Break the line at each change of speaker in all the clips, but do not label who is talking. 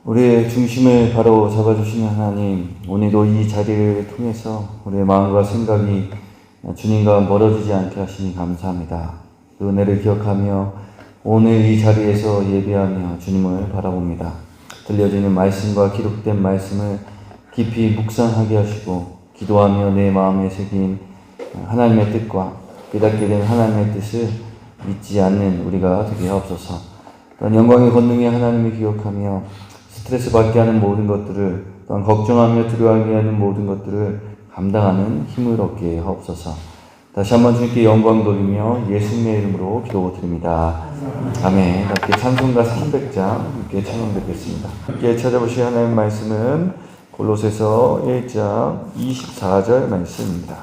우리의 중심을 바로 잡아주시는 하나님, 오늘도 이 자리를 통해서 우리의 마음과 생각이 주님과 멀어지지 않게 하시니 감사합니다. 그 은혜를 기억하며 오늘 이 자리에서 예배하며 주님을 바라봅니다. 들려지는 말씀과 기록된 말씀을 깊이 묵상하게 하시고 기도하며 내 마음에 새긴 하나님의 뜻과 깨닫게 된 하나님의 뜻을 잊지 않는 우리가 되게 하옵소서. 또한 영광의 권능의 하나님을 기억하며 스트레스 받게 하는 모든 것들을, 또한 걱정하며 두려워하게 하는 모든 것들을 감당하는 힘을 얻게 하옵소서. 다시 한번 주님께 영광 돌리며 예수님의 이름으로 기도드립니다. 아멘. 함께 찬송가 300장 함께 찬양 듣겠습니다. 함께 찾아보실 하나님의 말씀은 골로새서 1장 24절 말씀입니다.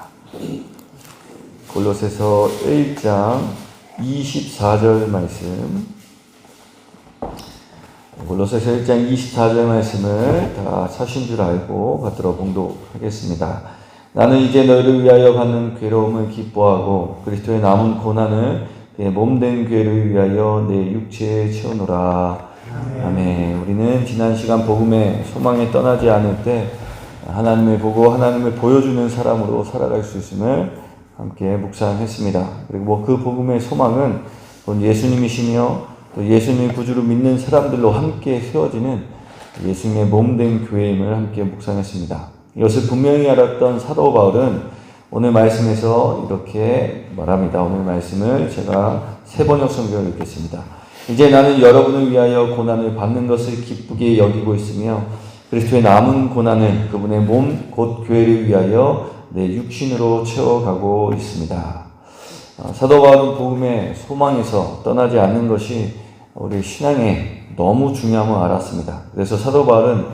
골로새서 1장 24절 말씀. 골로새서 1장 24절 말씀을 다 사신 줄 알고 받들어 봉독하겠습니다. 나는 이제 너희를 위하여 받는 괴로움을 기뻐하고 그리스도의 남은 고난을 그의 몸된 교회를 위하여 내 육체에 채우노라. 아멘. 우리는 지난 시간 복음의 소망에 떠나지 않을 때 하나님을 보고 하나님을 보여주는 사람으로 살아갈 수 있음을 함께 묵상했습니다. 그리고 그 복음의 소망은 곧 예수님이시며 또 예수님의 구주로 믿는 사람들로 함께 세워지는 예수님의 몸된 교회임을 함께 묵상했습니다. 이것을 분명히 알았던 사도 바울은 오늘 말씀에서 이렇게 말합니다. 오늘 말씀을 제가 세번역 성경을 읽겠습니다. 이제 나는 여러분을 위하여 고난을 받는 것을 기쁘게 여기고 있으며 그리스도의 남은 고난을 그분의 몸 곧 교회를 위하여 내 육신으로 채워가고 있습니다. 사도 바울은 복음의 소망에서 떠나지 않는 것이 우리 신앙에 너무 중요함을 알았습니다. 그래서 사도 바울은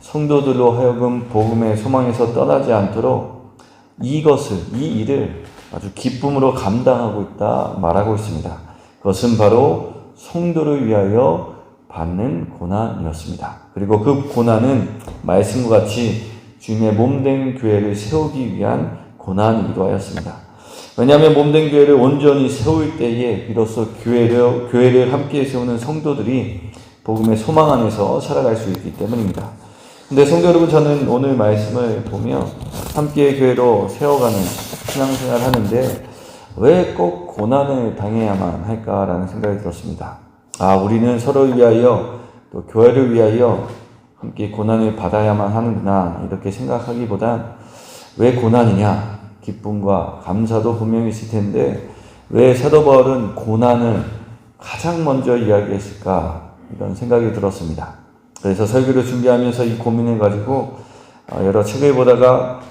성도들로 하여금 복음의 소망에서 떠나지 않도록 이 일을 아주 기쁨으로 감당하고 있다 말하고 있습니다. 그것은 바로 성도를 위하여 받는 고난이었습니다. 그리고 그 고난은 말씀과 같이 주님의 몸된 교회를 세우기 위한 고난이기도 하였습니다. 왜냐하면 몸된 교회를 온전히 세울 때에 비로소 교회를 함께 세우는 성도들이 복음의 소망 안에서 살아갈 수 있기 때문입니다. 근데 성도 여러분, 저는 오늘 말씀을 보며 함께 교회로 세워가는 신앙생활을 하는데 왜 꼭 고난을 당해야만 할까라는 생각이 들었습니다. 우리는 서로를 위하여 또 교회를 위하여 함께 고난을 받아야만 하는구나 이렇게 생각하기보단 왜 고난이냐? 기쁨과 감사도 분명히 있을 텐데 왜 사도 바울은 고난을 가장 먼저 이야기했을까 이런 생각이 들었습니다. 그래서 설교를 준비하면서 이 고민을 가지고 여러 책을 보다가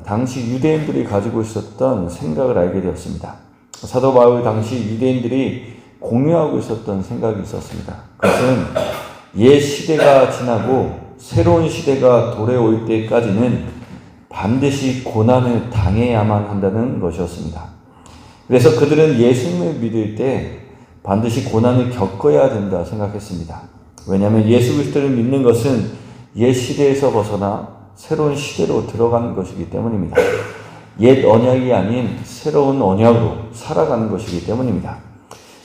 당시 유대인들이 가지고 있었던 생각을 알게 되었습니다. 사도 바울 당시 유대인들이 공유하고 있었던 생각이 있었습니다. 그것은 옛 시대가 지나고 새로운 시대가 도래올 때까지는 반드시 고난을 당해야만 한다는 것이었습니다. 그래서 그들은 예수님을 믿을 때 반드시 고난을 겪어야 된다 생각했습니다. 왜냐하면 예수 그리스도를 믿는 것은 옛 시대에서 벗어나 새로운 시대로 들어가는 것이기 때문입니다. 옛 언약이 아닌 새로운 언약으로 살아가는 것이기 때문입니다.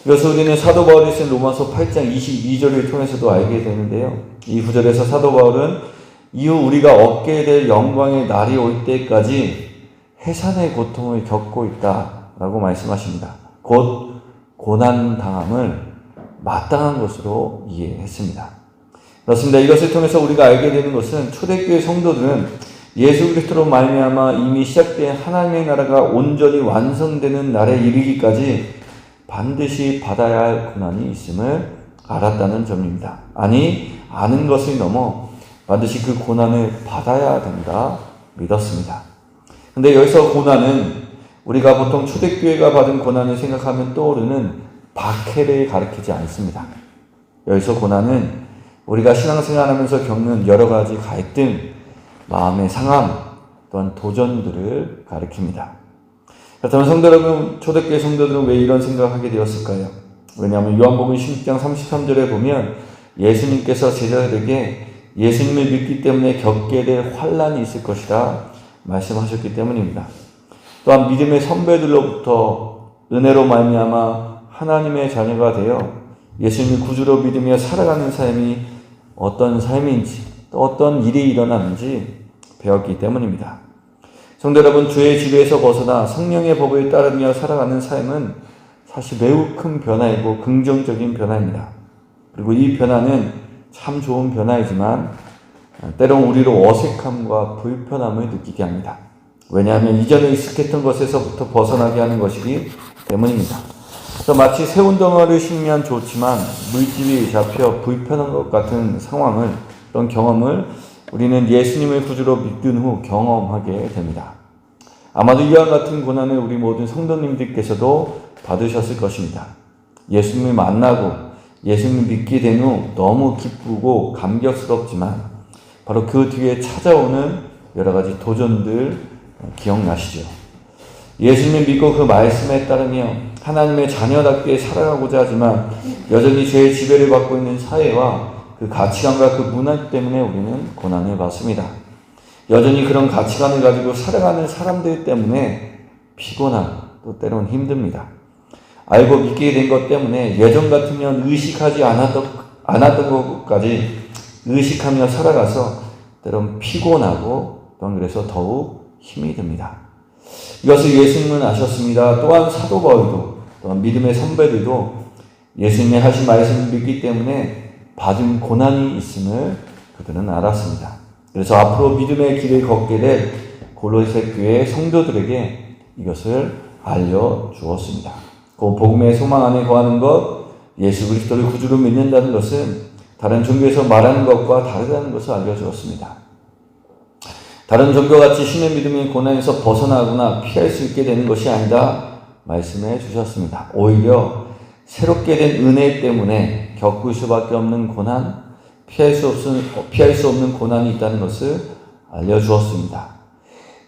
이것을 우리는 사도 바울이 쓴 로마서 8장 22절을 통해서도 알게 되는데요. 이 구절에서 사도 바울은 이후 우리가 얻게 될 영광의 날이 올 때까지 해산의 고통을 겪고 있다라고 말씀하십니다. 곧 고난당함을 마땅한 것으로 이해했습니다. 그렇습니다. 이것을 통해서 우리가 알게 되는 것은 초대교회 성도들은 예수 그리스도로 말미암아 이미 시작된 하나님의 나라가 온전히 완성되는 날에 이르기까지 반드시 받아야 할 고난이 있음을 알았다는 점입니다. 아는 것을 넘어 반드시 그 고난을 받아야 된다 믿었습니다. 근데 여기서 고난은 우리가 보통 초대교회가 받은 고난을 생각하면 떠오르는 박해를 가리키지 않습니다. 여기서 고난은 우리가 신앙생활하면서 겪는 여러 가지 갈등, 마음의 상함, 또한 도전들을 가리킵니다. 그렇다면 성도 여러분, 초대교회 성도들은 왜 이런 생각을 하게 되었을까요? 왜냐하면 요한복음 16장 33절에 보면 예수님께서 제자들에게 예수님을 믿기 때문에 겪게 될 환난이 있을 것이라 말씀하셨기 때문입니다. 또한 믿음의 선배들로부터 은혜로 말미암아 하나님의 자녀가 되어 예수님을 구주로 믿으며 살아가는 삶이 어떤 삶인지 또 어떤 일이 일어나는지 배웠기 때문입니다. 성도 여러분, 주의 지배에서 벗어나 성령의 법을 따르며 살아가는 삶은 사실 매우 큰 변화이고 긍정적인 변화입니다. 그리고 이 변화는 참 좋은 변화이지만 때론 우리로 어색함과 불편함을 느끼게 합니다. 왜냐하면 이전에 익숙했던 것에서부터 벗어나게 하는 것이기 때문입니다. 그래서 마치 새운덩어리를 신으면 좋지만 물집이 잡혀 불편한 것 같은 상황을, 그런 경험을 우리는 예수님을 구주로 믿은 후 경험하게 됩니다. 아마도 이와 같은 고난을 우리 모든 성도님들께서도 받으셨을 것입니다. 예수님을 만나고 예수님을 믿게 된 후 너무 기쁘고 감격스럽지만 바로 그 뒤에 찾아오는 여러 가지 도전들 기억나시죠? 예수님을 믿고 그 말씀에 따르며 하나님의 자녀답게 살아가고자 하지만 여전히 죄의 지배를 받고 있는 사회와 그 가치관과 그 문화 때문에 우리는 고난을 받습니다. 여전히 그런 가치관을 가지고 살아가는 사람들 때문에 피곤하고 또 때로는 힘듭니다. 알고 믿게 된 것 때문에 예전 같으면 의식하지 않았던 것까지 의식하며 살아가서 때론 피곤하고 또한 그래서 더욱 힘이 듭니다. 이것을 예수님은 아셨습니다. 또한 사도 바울도 또한 믿음의 선배들도 예수님의 하신 말씀을 믿기 때문에 받은 고난이 있음을 그들은 알았습니다. 그래서 앞으로 믿음의 길을 걷게 될 골로새 교회 성도들에게 이것을 알려주었습니다. 그 복음의 소망 안에 거하는 것, 예수 그리스도를 구주로 믿는다는 것은 다른 종교에서 말하는 것과 다르다는 것을 알려주었습니다. 다른 종교같이 신의 믿음이 고난에서 벗어나거나 피할 수 있게 되는 것이 아니다 말씀해 주셨습니다. 오히려 새롭게 된 은혜 때문에 겪을 수밖에 없는 고난, 피할 수 없는 고난이 있다는 것을 알려주었습니다.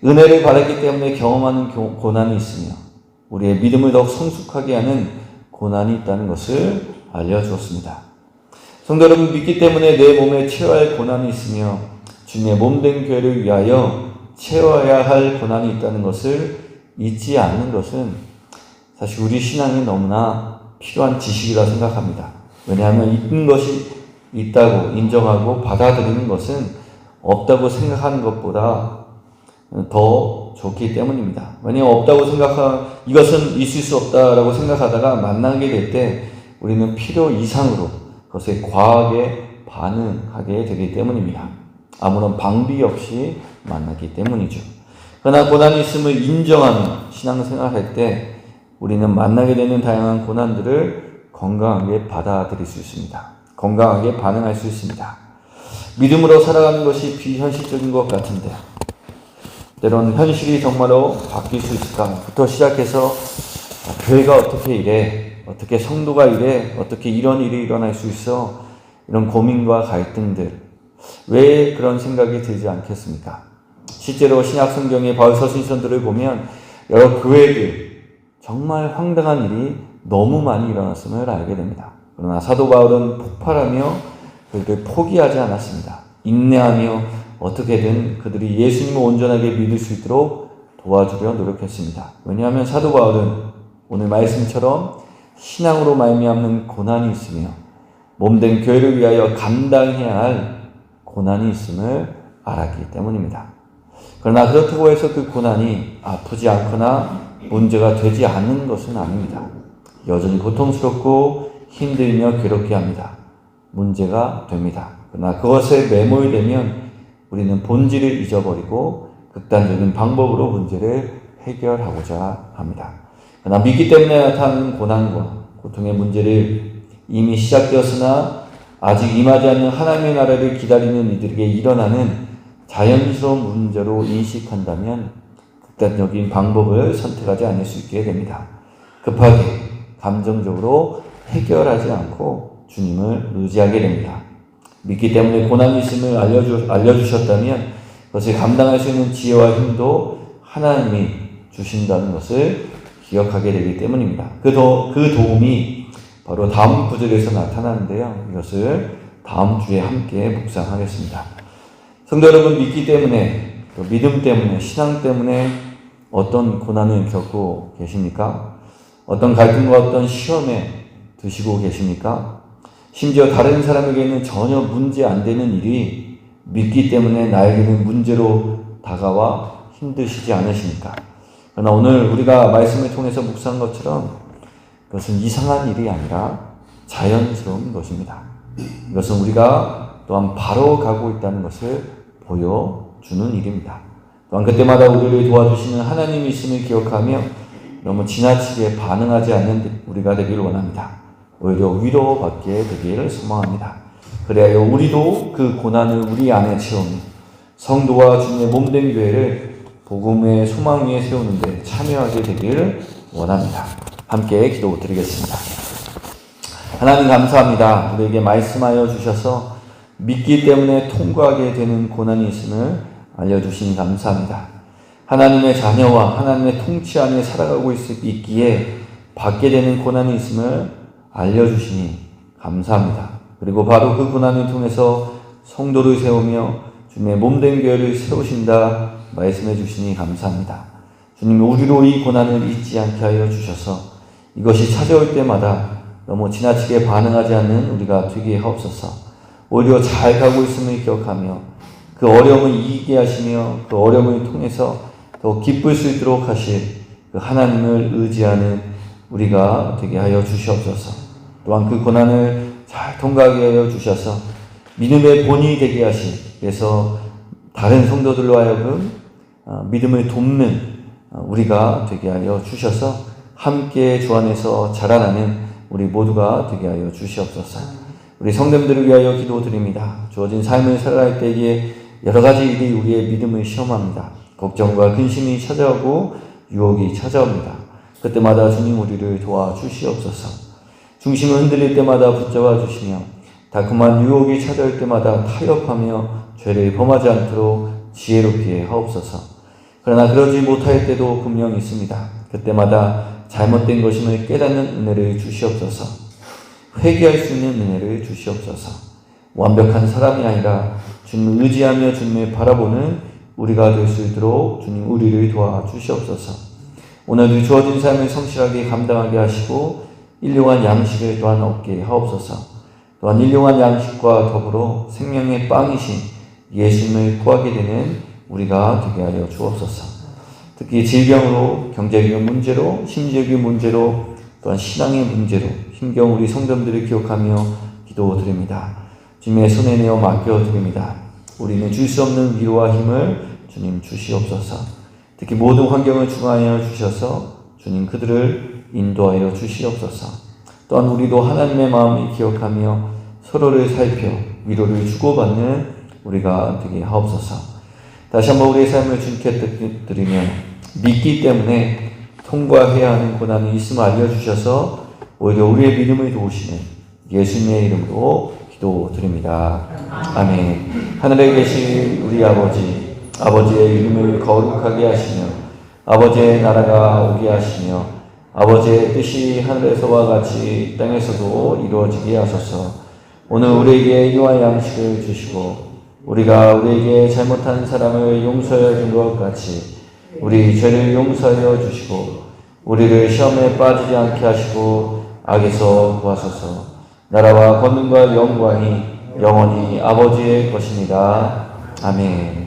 은혜를 받았기 때문에 경험하는 고난이 있으며 우리의 믿음을 더욱 성숙하게 하는 고난이 있다는 것을 알려주었습니다. 성도 여러분, 믿기 때문에 내 몸에 채워야 할 고난이 있으며 주님의 몸된 교회를 위하여 채워야 할 고난이 있다는 것을 잊지 않는 것은 사실 우리 신앙에 너무나 필요한 지식이라 생각합니다. 왜냐하면 있는 것이 있다고 인정하고 받아들이는 것은 없다고 생각하는 것보다 더 좋기 때문입니다. 왜냐하면 없다고 이것은 있을 수 없다라고 생각하다가 만나게 될 때 우리는 필요 이상으로 그것에 과하게 반응하게 되기 때문입니다. 아무런 방비 없이 만나기 때문이죠. 그러나 고난이 있음을 인정하며 신앙생활할 때 우리는 만나게 되는 다양한 고난들을 건강하게 받아들일 수 있습니다. 건강하게 반응할 수 있습니다. 믿음으로 살아가는 것이 비현실적인 것 같은데 때로는 현실이 정말로 바뀔 수 있을까부터 시작해서 교회가 어떻게 이래, 어떻게 성도가 이래, 어떻게 이런 일이 일어날 수 있어, 이런 고민과 갈등들, 왜 그런 생각이 들지 않겠습니까? 실제로 신약 성경의 바울 서신서들을 보면 여러 교회들 정말 황당한 일이 너무 많이 일어났음을 알게 됩니다. 그러나 사도 바울은 폭발하며 그들을 포기하지 않았습니다. 인내하며 어떻게든 그들이 예수님을 온전하게 믿을 수 있도록 도와주려 노력했습니다. 왜냐하면 사도 바울은 오늘 말씀처럼 신앙으로 말미암는 고난이 있으며 몸된 교회를 위하여 감당해야 할 고난이 있음을 알았기 때문입니다. 그러나 그렇다고 해서 그 고난이 아프지 않거나 문제가 되지 않는 것은 아닙니다. 여전히 고통스럽고 힘들며 괴롭게 합니다. 문제가 됩니다. 그러나 그것에 매몰되면 우리는 본질을 잊어버리고 극단적인 방법으로 문제를 해결하고자 합니다. 그러나 믿기 때문에 나타나는 고난과 고통의 문제를 이미 시작되었으나 아직 임하지 않는 하나님의 나라를 기다리는 이들에게 일어나는 자연스러운 문제로 인식한다면 극단적인 방법을 선택하지 않을 수 있게 됩니다. 급하게 감정적으로 해결하지 않고 주님을 의지하게 됩니다. 믿기 때문에 고난이 있음을 알려주셨다면 그것을 감당할 수 있는 지혜와 힘도 하나님이 주신다는 것을 기억하게 되기 때문입니다. 그 도움이 바로 다음 구절에서 나타나는데요. 이것을 다음 주에 함께 묵상하겠습니다. 성도 여러분, 믿기 때문에, 또 믿음 때문에, 신앙 때문에 어떤 고난을 겪고 계십니까? 어떤 갈등과 어떤 시험에 드시고 계십니까? 심지어 다른 사람에게는 전혀 문제 안 되는 일이 믿기 때문에 나에게는 문제로 다가와 힘드시지 않으십니까? 그러나 오늘 우리가 말씀을 통해서 묵상한 것처럼 그것은 이상한 일이 아니라 자연스러운 것입니다. 이것은 우리가 또한 바로 가고 있다는 것을 보여주는 일입니다. 또한 그때마다 우리를 도와주시는 하나님이 있음을 기억하며 너무 지나치게 반응하지 않는 우리가 되기를 원합니다. 오히려 위로받게 되기를 소망합니다. 그래야 우리도 그 고난을 우리 안에 채우며 성도와 주님의 몸된 교회를 복음의 소망 위에 세우는 데 참여하게 되기를 원합니다. 함께 기도드리겠습니다. 하나님 감사합니다. 우리에게 말씀하여 주셔서 믿기 때문에 통과하게 되는 고난이 있음을 알려주시니 감사합니다. 하나님의 자녀와 하나님의 통치 안에 살아가고 있기에 받게 되는 고난이 있음을 알려주시니 감사합니다. 그리고 바로 그 고난을 통해서 성도를 세우며 주님의 몸된 교회를 세우신다 말씀해 주시니 감사합니다. 주님, 우리로 이 고난을 잊지 않게 하여 주셔서 이것이 찾아올 때마다 너무 지나치게 반응하지 않는 우리가 되게 하옵소서. 오히려 잘 가고 있음을 기억하며 그 어려움을 이기게 하시며 그 어려움을 통해서 더 기쁠 수 있도록 하실 그 하나님을 의지하는 우리가 되게 하여 주시옵소서. 또한 그 고난을 잘 통과하게 하여 주셔서 믿음의 본이 되게 하시면서 다른 성도들로 하여금 믿음을 돕는 우리가 되게 하여 주셔서 함께 주 안에서 자라나는 우리 모두가 되게 하여 주시옵소서. 우리 성도님들을 위하여 기도드립니다. 주어진 삶을 살아갈 때에 여러 가지 일이 우리의 믿음을 시험합니다. 걱정과 근심이 찾아오고 유혹이 찾아옵니다. 그때마다 주님 우리를 도와주시옵소서. 중심을 흔들릴 때마다 붙잡아 주시며 달콤한 유혹이 찾아올 때마다 타협하며 죄를 범하지 않도록 지혜롭게 하옵소서. 그러나 그러지 못할 때도 분명히 있습니다. 그때마다 잘못된 것임을 깨닫는 은혜를 주시옵소서. 회개할 수 있는 은혜를 주시옵소서. 완벽한 사람이 아니라 주님을 의지하며 주님을 바라보는 우리가 될 수 있도록 주님 우리를 도와주시옵소서. 오늘도 주어진 삶을 성실하게 감당하게 하시고 일용할 양식을 또한 얻게 하옵소서. 또한 일용할 양식과 더불어 생명의 빵이신 예수님을 구하게 되는 우리가 되게 하여 주옵소서. 특히 질병으로, 경제적 문제로, 심리적인 문제로, 또한 신앙의 문제로 힘겨운 우리 성도들을 기억하며 기도드립니다. 주님의 손에 내어 맡겨드립니다. 우리는 줄 수 없는 위로와 힘을 주님 주시옵소서. 특히 모든 환경을 중화하여 주셔서 주님 그들을 인도하여 주시옵소서. 또한 우리도 하나님의 마음을 기억하며 서로를 살펴 위로를 주고받는 우리가 되게 하옵소서. 다시 한번 우리의 삶을 주님께 드리며 믿기 때문에 통과해야 하는 고난이 있음을 알려주셔서 오히려 우리의 믿음을 도우시는 예수님의 이름으로 기도드립니다. 아멘. 하늘에 계신 우리 아버지, 아버지의 이름을 거룩하게 하시며 아버지의 나라가 오게 하시며 아버지의 뜻이 하늘에서와 같이 땅에서도 이루어지게 하소서. 오늘 우리에게 일용할 양식을 주시고 우리가 우리에게 잘못한 사람을 용서해 준 것 같이 우리 죄를 용서하여 주시고 우리를 시험에 빠지지 않게 하시고 악에서 구하소서. 나라와 권능과 영광이 영원히 아버지의 것입니다. 아멘.